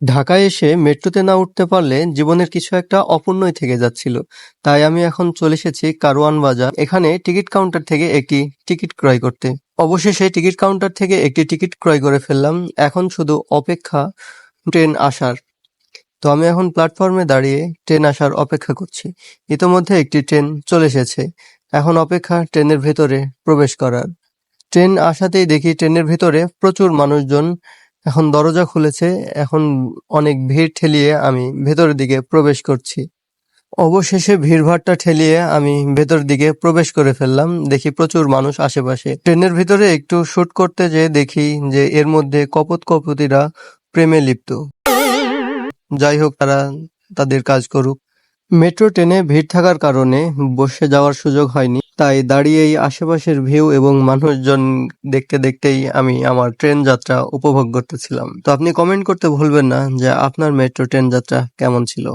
ঢাকায় এসে মেট্রোতে না উঠতে পারলে জীবনের কিছু একটা অপূর্ণই থেকে যাচ্ছিল। তাই আমি এখন চলে এসেছি কারওয়ান বাজার, এখানে টিকিট কাউন্টার থেকে একটি টিকিট ক্রয় করতে। অবশেষে টিকিট কাউন্টার থেকে একটি টিকিট ক্রয় করে ফেললাম। এখন শুধু অপেক্ষা ট্রেন আসার। তো আমি এখন প্ল্যাটফর্মে দাঁড়িয়ে ট্রেন আসার অপেক্ষা করছি। ইতোমধ্যে একটি ট্রেন চলে এসেছে। এখন অপেক্ষা ট্রেনের ভেতরে প্রবেশ করার। ট্রেন আসাতেই দেখি ট্রেনের ভেতরে প্রচুর মানুষজন। এখন দরজা খুলেছে, এখন অনেক ভিড় ঠেলিয়ে আমি ভেতরের দিকে প্রবেশ করছি। অবশেষে ভিড়ভাট্টা ঠেলিয়ে আমি ভেতর দিকে প্রবেশ করে ফেললাম। দেখি প্রচুর মানুষ আশেপাশে। ট্রেনের ভিতরে একটু শুট করতে যেয়ে দেখি যে এর মধ্যে কপোত-কপোতিরা প্রেমে লিপ্ত। যাই হোক, তারা তাদের কাজ করুক। মেট্রো ট্রেনে ভিড় থাকার কারণে বসে যাওয়ার সুযোগ হয়নি, তাই দাঁড়িয়েই আশেপাশের ভিউ এবং মানুষজন দেখতে দেখতেই আমি আমার ট্রেন যাত্রা উপভোগ করতেছিলাম। তো আপনি কমেন্ট করতে ভুলবেন না যে আপনার মেট্রো ট্রেন যাত্রা কেমন ছিল।